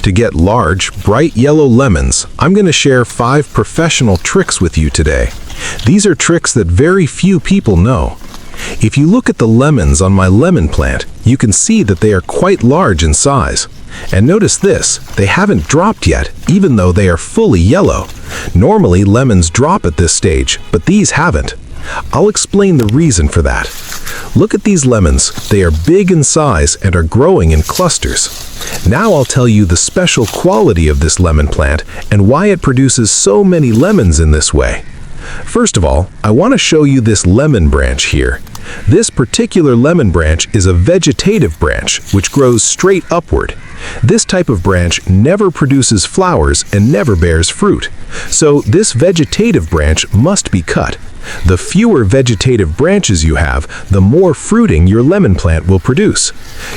To get large, bright yellow lemons, I'm going to share 5 professional tricks with you today. These are tricks that very few people know. If you look at the lemons on my lemon plant, you can see that they are quite large in size. And notice this, they haven't dropped yet, even though they are fully yellow. Normally, lemons drop at this stage, but these haven't. I'll explain the reason for that. Look at these lemons. They are big in size and are growing in clusters. Now I'll tell you the special quality of this lemon plant and why it produces so many lemons in this way. First of all, I want to show you this lemon branch here. This particular lemon branch is a vegetative branch, which grows straight upward. This type of branch never produces flowers and never bears fruit. So this vegetative branch must be cut. The fewer vegetative branches you have, the more fruiting your lemon plant will produce.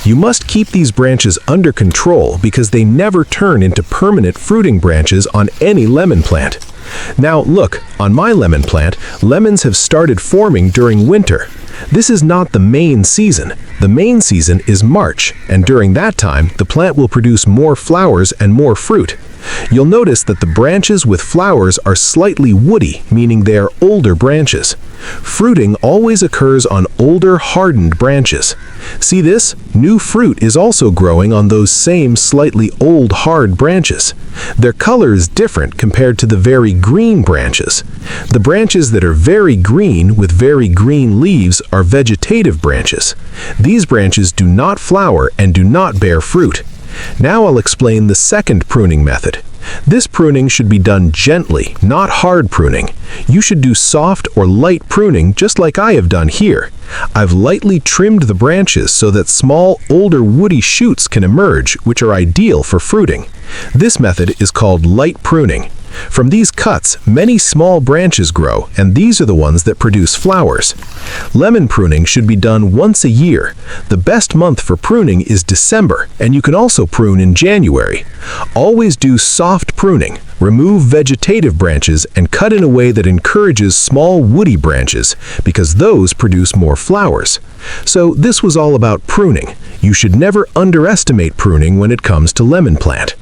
You must keep these branches under control because they never turn into permanent fruiting branches on any lemon plant. Now look, on my lemon plant, lemons have started forming during winter. This is not the main season. The main season is March, and during that time, the plant will produce more flowers and more fruit. You'll notice that the branches with flowers are slightly woody, meaning they are older branches. Fruiting always occurs on older, hardened branches. See this? New fruit is also growing on those same slightly old, hard branches. Their color is different compared to the very green branches. The branches that are very green with very green leaves are vegetative branches. These branches do not flower and do not bear fruit. Now I'll explain the second pruning method. This pruning should be done gently, not hard pruning. You should do soft or light pruning just like I have done here. I've lightly trimmed the branches so that small, older woody shoots can emerge, which are ideal for fruiting. This method is called light pruning. From these cuts, many small branches grow, and these are the ones that produce flowers. Lemon pruning should be done once a year. The best month for pruning is December, and you can also prune in January. Always do soft pruning. Remove vegetative branches and cut in a way that encourages small woody branches, because those produce more flowers. So this was all about pruning. You should never underestimate pruning when it comes to lemon plant.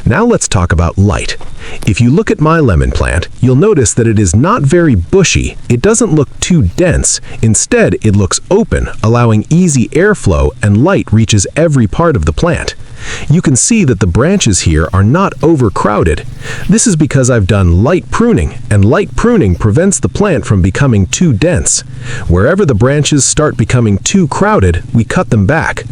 Now let's talk about light. If you look at my lemon plant, you'll notice that it is not very bushy. It doesn't look too dense. Instead, it looks open, allowing easy airflow, and light reaches every part of the plant. You can see that the branches here are not overcrowded. This is because I've done light pruning, and light pruning prevents the plant from becoming too dense. Wherever the branches start becoming too crowded, we cut them back.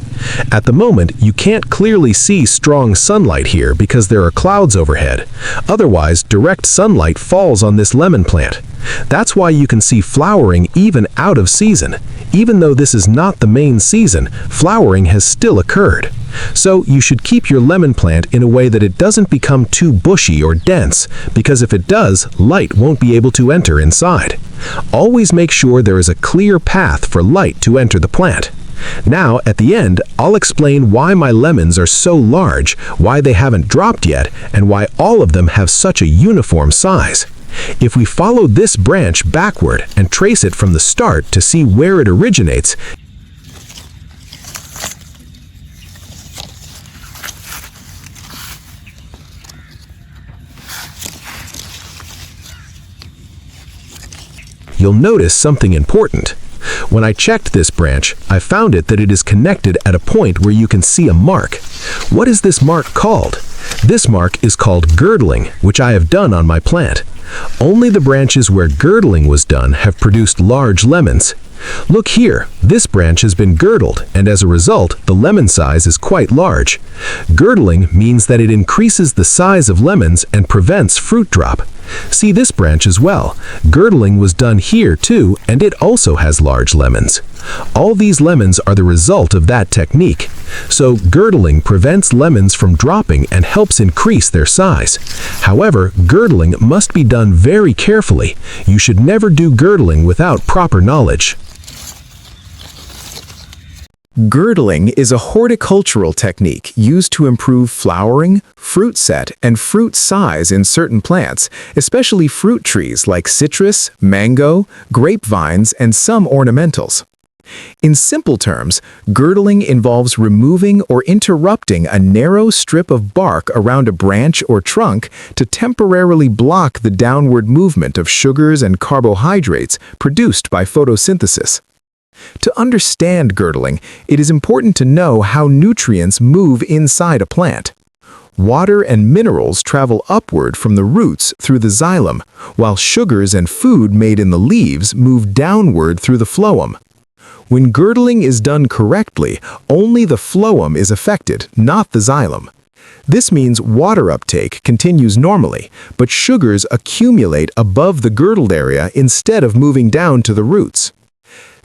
At the moment, you can't clearly see strong sunlight here because there are clouds overhead. Otherwise, direct sunlight falls on this lemon plant. That's why you can see flowering even out of season. Even though this is not the main season, flowering has still occurred. So you should keep your lemon plant in a way that it doesn't become too bushy or dense, because if it does, light won't be able to enter inside. Always make sure there is a clear path for light to enter the plant. Now, at the end, I'll explain why my lemons are so large, why they haven't dropped yet, and why all of them have such a uniform size. If we follow this branch backward and trace it from the start to see where it originates, you'll notice something important. When I checked this branch, I found that it is connected at a point where you can see a mark. What is this mark called? This mark is called girdling, which I have done on my plant. Only the branches where girdling was done have produced large lemons. Look here, this branch has been girdled, and as a result, the lemon size is quite large. Girdling means that it increases the size of lemons and prevents fruit drop. See this branch as well. Girdling was done here too, and it also has large lemons. All these lemons are the result of that technique. So girdling prevents lemons from dropping and helps increase their size. However, girdling must be done very carefully. You should never do girdling without proper knowledge. Girdling is a horticultural technique used to improve flowering, fruit set, and fruit size in certain plants, especially fruit trees like citrus, mango, grapevines, and some ornamentals. In simple terms, girdling involves removing or interrupting a narrow strip of bark around a branch or trunk to temporarily block the downward movement of sugars and carbohydrates produced by photosynthesis. To understand girdling, it is important to know how nutrients move inside a plant. Water and minerals travel upward from the roots through the xylem, while sugars and food made in the leaves move downward through the phloem. When girdling is done correctly, only the phloem is affected, not the xylem. This means water uptake continues normally, but sugars accumulate above the girdled area instead of moving down to the roots.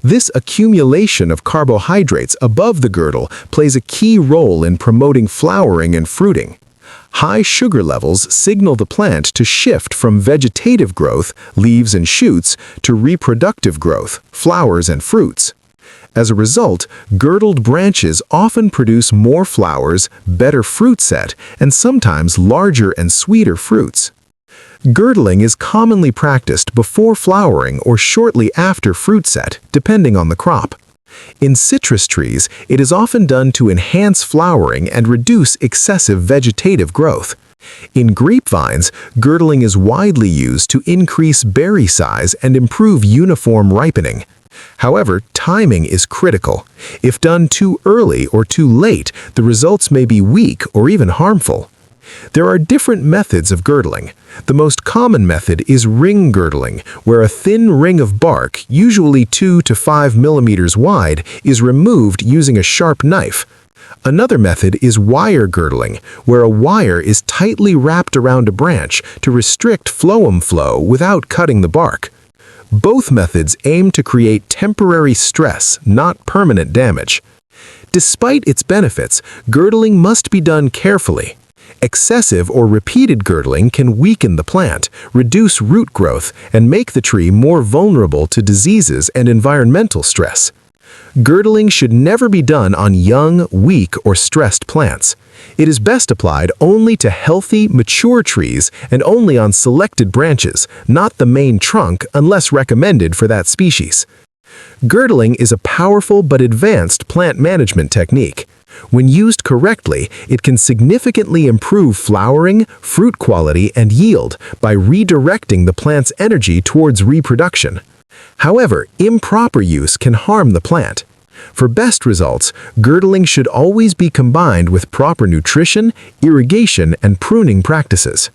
This accumulation of carbohydrates above the girdle plays a key role in promoting flowering and fruiting. High sugar levels signal the plant to shift from vegetative growth, leaves and shoots, to reproductive growth, flowers and fruits. As a result, girdled branches often produce more flowers, better fruit set, and sometimes larger and sweeter fruits. Girdling is commonly practiced before flowering or shortly after fruit set, depending on the crop. In citrus trees, it is often done to enhance flowering and reduce excessive vegetative growth. In grapevines, girdling is widely used to increase berry size and improve uniform ripening. However, timing is critical. If done too early or too late, the results may be weak or even harmful. There are different methods of girdling. The most common method is ring girdling, where a thin ring of bark, usually 2 to 5 millimeters wide, is removed using a sharp knife. Another method is wire girdling, where a wire is tightly wrapped around a branch to restrict phloem flow without cutting the bark. Both methods aim to create temporary stress, not permanent damage. Despite its benefits, girdling must be done carefully. Excessive or repeated girdling can weaken the plant, reduce root growth, and make the tree more vulnerable to diseases and environmental stress. Girdling should never be done on young, weak, or stressed plants. It is best applied only to healthy, mature trees and only on selected branches, not the main trunk unless recommended for that species. Girdling is a powerful but advanced plant management technique. When used correctly, it can significantly improve flowering, fruit quality, and yield by redirecting the plant's energy towards reproduction. However, improper use can harm the plant. For best results, girdling should always be combined with proper nutrition, irrigation, and pruning practices.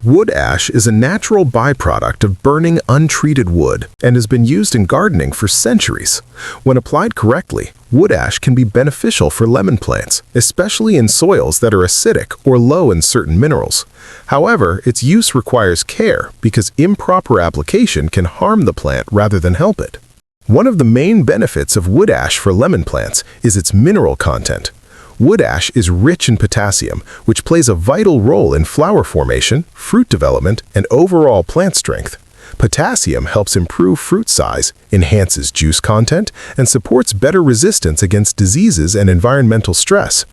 Wood ash is a natural byproduct of burning untreated wood and has been used in gardening for centuries. When applied correctly, wood ash can be beneficial for lemon plants, especially in soils that are acidic or low in certain minerals. However, its use requires care because improper application can harm the plant rather than help it. One of the main benefits of wood ash for lemon plants is its mineral content. Wood ash is rich in potassium, which plays a vital role in flower formation, fruit development, and overall plant strength. Potassium helps improve fruit size, enhances juice content, and supports better resistance against diseases and environmental stress.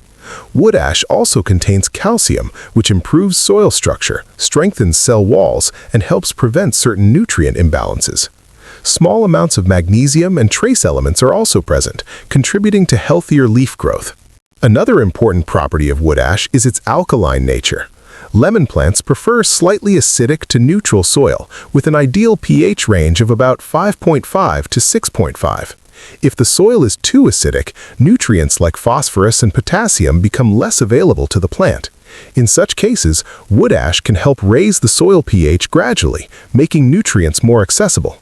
Wood ash also contains calcium, which improves soil structure, strengthens cell walls, and helps prevent certain nutrient imbalances. Small amounts of magnesium and trace elements are also present, contributing to healthier leaf growth. Another important property of wood ash is its alkaline nature. Lemon plants prefer slightly acidic to neutral soil, with an ideal pH range of about 5.5 to 6.5. If the soil is too acidic, nutrients like phosphorus and potassium become less available to the plant. In such cases, wood ash can help raise the soil pH gradually, making nutrients more accessible.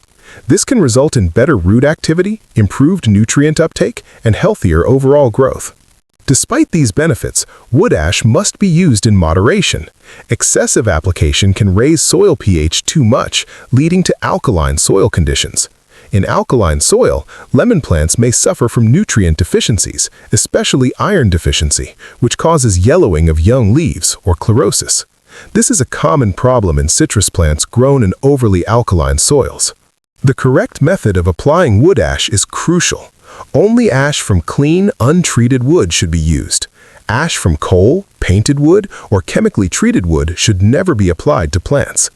This can result in better root activity, improved nutrient uptake, and healthier overall growth. Despite these benefits, wood ash must be used in moderation. Excessive application can raise soil pH too much, leading to alkaline soil conditions. In alkaline soil, lemon plants may suffer from nutrient deficiencies, especially iron deficiency, which causes yellowing of young leaves or chlorosis. This is a common problem in citrus plants grown in overly alkaline soils. The correct method of applying wood ash is crucial. Only ash from clean, untreated wood should be used. Ash from coal, painted wood, or chemically treated wood should never be applied to plants.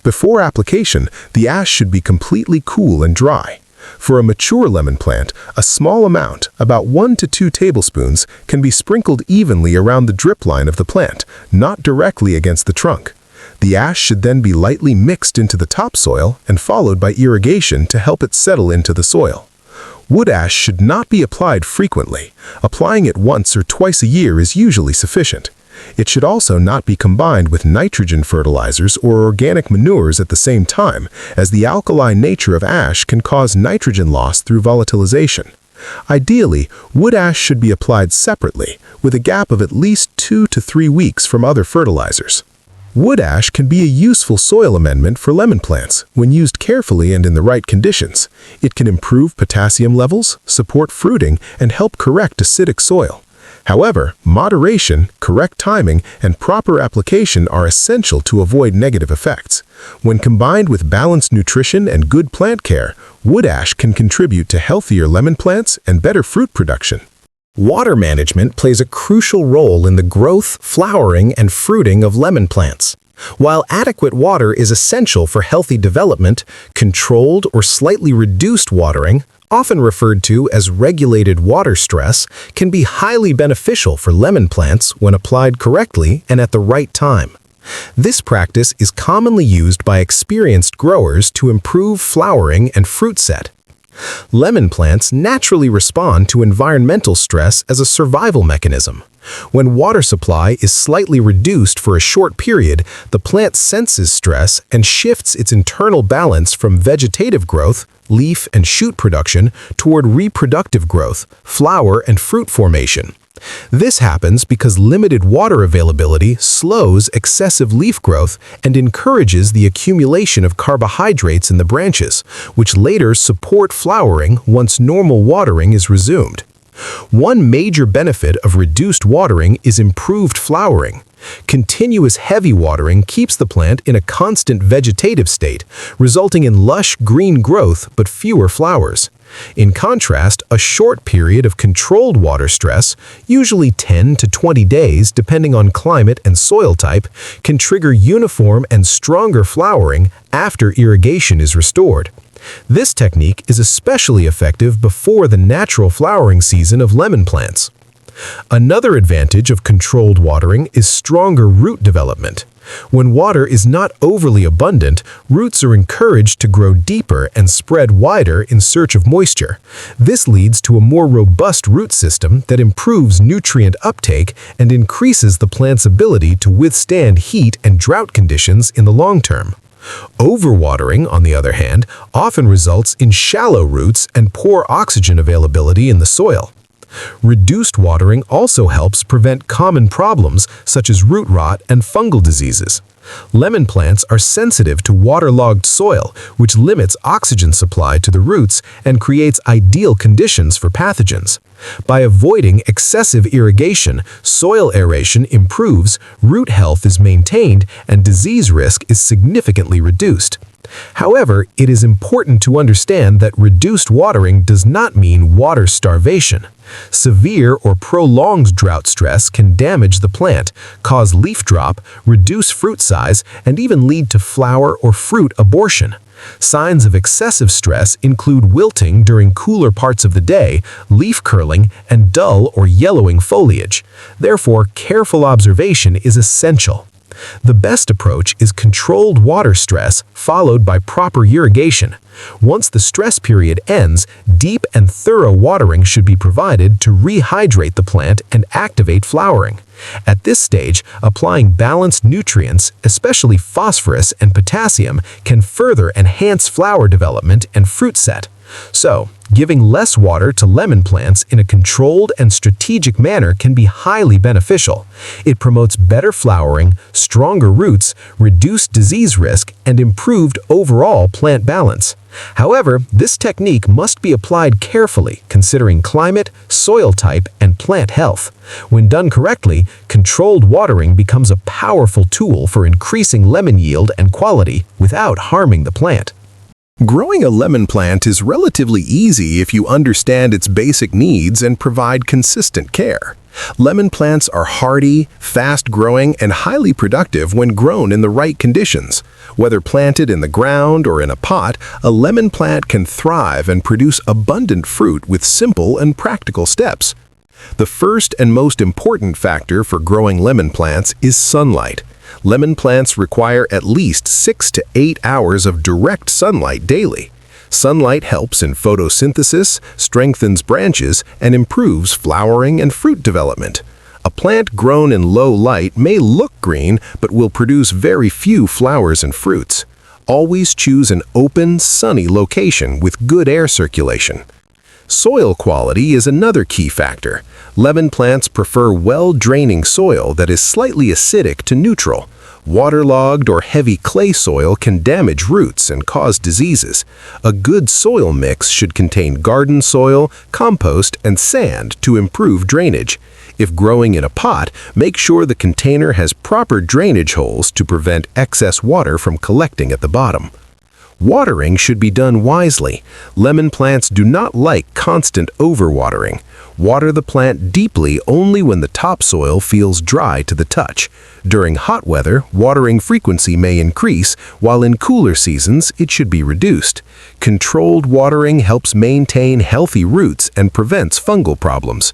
Before application, the ash should be completely cool and dry. For a mature lemon plant, a small amount, about 1 to 2 tablespoons, can be sprinkled evenly around the drip line of the plant, not directly against the trunk. The ash should then be lightly mixed into the topsoil and followed by irrigation to help it settle into the soil. Wood ash should not be applied frequently. Applying it once or twice a year is usually sufficient. It should also not be combined with nitrogen fertilizers or organic manures at the same time, as the alkaline nature of ash can cause nitrogen loss through volatilization. Ideally, wood ash should be applied separately, with a gap of at least 2 to 3 weeks from other fertilizers. Wood ash can be a useful soil amendment for lemon plants when used carefully and in the right conditions. It can improve potassium levels, support fruiting, and help correct acidic soil. However, moderation, correct timing, and proper application are essential to avoid negative effects. When combined with balanced nutrition and good plant care, wood ash can contribute to healthier lemon plants and better fruit production. Water management plays a crucial role in the growth, flowering, and fruiting of lemon plants. While adequate water is essential for healthy development, controlled or slightly reduced watering, often referred to as regulated water stress, can be highly beneficial for lemon plants when applied correctly and at the right time. This practice is commonly used by experienced growers to improve flowering and fruit set. Lemon plants naturally respond to environmental stress as a survival mechanism. When water supply is slightly reduced for a short period, the plant senses stress and shifts its internal balance from vegetative growth, leaf and shoot production, toward reproductive growth, flower and fruit formation. This happens because limited water availability slows excessive leaf growth and encourages the accumulation of carbohydrates in the branches, which later support flowering once normal watering is resumed. One major benefit of reduced watering is improved flowering. Continuous heavy watering keeps the plant in a constant vegetative state, resulting in lush green growth but fewer flowers. In contrast, a short period of controlled water stress, usually 10 to 20 days depending on climate and soil type, can trigger uniform and stronger flowering after irrigation is restored. This technique is especially effective before the natural flowering season of lemon plants. Another advantage of controlled watering is stronger root development. When water is not overly abundant, roots are encouraged to grow deeper and spread wider in search of moisture. This leads to a more robust root system that improves nutrient uptake and increases the plant's ability to withstand heat and drought conditions in the long term. Overwatering, on the other hand, often results in shallow roots and poor oxygen availability in the soil. Reduced watering also helps prevent common problems such as root rot and fungal diseases. Lemon plants are sensitive to waterlogged soil, which limits oxygen supply to the roots and creates ideal conditions for pathogens. By avoiding excessive irrigation, soil aeration improves, root health is maintained, and disease risk is significantly reduced. However, it is important to understand that reduced watering does not mean water starvation. Severe or prolonged drought stress can damage the plant, cause leaf drop, reduce fruit size, and even lead to flower or fruit abortion. Signs of excessive stress include wilting during cooler parts of the day, leaf curling, and dull or yellowing foliage. Therefore, careful observation is essential. The best approach is controlled water stress followed by proper irrigation. Once the stress period ends, deep and thorough watering should be provided to rehydrate the plant and activate flowering. At this stage, applying balanced nutrients, especially phosphorus and potassium, can further enhance flower development and fruit set. So, giving less water to lemon plants in a controlled and strategic manner can be highly beneficial. It promotes better flowering, stronger roots, reduced disease risk, and improved overall plant balance. However, this technique must be applied carefully, considering climate, soil type, and plant health. When done correctly, controlled watering becomes a powerful tool for increasing lemon yield and quality without harming the plant. Growing a lemon plant is relatively easy if you understand its basic needs and provide consistent care. Lemon plants are hardy, fast-growing, and highly productive when grown in the right conditions. Whether planted in the ground or in a pot, a lemon plant can thrive and produce abundant fruit with simple and practical steps. The first and most important factor for growing lemon plants is sunlight. Lemon plants require at least 6 to 8 hours of direct sunlight daily. Sunlight helps in photosynthesis, strengthens branches, and improves flowering and fruit development. A plant grown in low light may look green, but will produce very few flowers and fruits. Always choose an open, sunny location with good air circulation. Soil quality is another key factor. Lemon plants prefer well-draining soil that is slightly acidic to neutral. Waterlogged or heavy clay soil can damage roots and cause diseases. A good soil mix should contain garden soil, compost, and sand to improve drainage. If growing in a pot, make sure the container has proper drainage holes to prevent excess water from collecting at the bottom. Watering should be done wisely. Lemon plants do not like constant overwatering. Water the plant deeply only when the topsoil feels dry to the touch. During hot weather, watering frequency may increase, while in cooler seasons it should be reduced. Controlled watering helps maintain healthy roots and prevents fungal problems.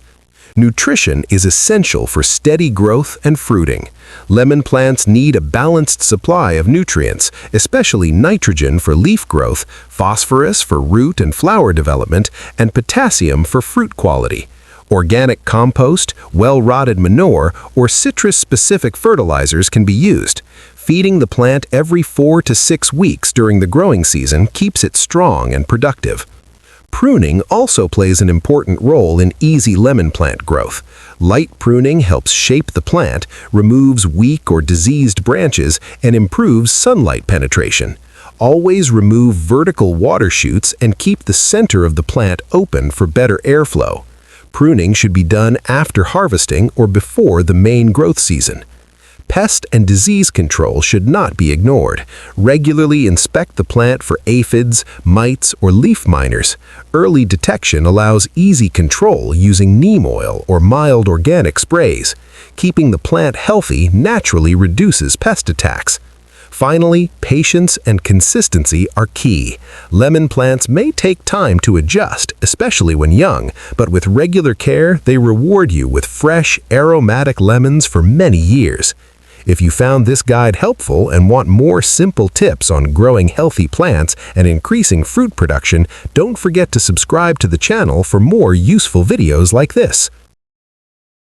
Nutrition is essential for steady growth and fruiting. Lemon plants need a balanced supply of nutrients, especially nitrogen for leaf growth, phosphorus for root and flower development, and potassium for fruit quality. Organic compost, well-rotted manure, or citrus-specific fertilizers can be used. Feeding the plant every 4 to 6 weeks during the growing season keeps it strong and productive. Pruning also plays an important role in easy lemon plant growth. Light pruning helps shape the plant, removes weak or diseased branches, and improves sunlight penetration. Always remove vertical water chutes and keep the center of the plant open for better airflow. Pruning should be done after harvesting or before the main growth season. Pest and disease control should not be ignored. Regularly inspect the plant for aphids, mites, or leaf miners. Early detection allows easy control using neem oil or mild organic sprays. Keeping the plant healthy naturally reduces pest attacks. Finally, patience and consistency are key. Lemon plants may take time to adjust, especially when young, but with regular care, they reward you with fresh, aromatic lemons for many years. If you found this guide helpful and want more simple tips on growing healthy plants and increasing fruit production, don't forget to subscribe to the channel for more useful videos like this.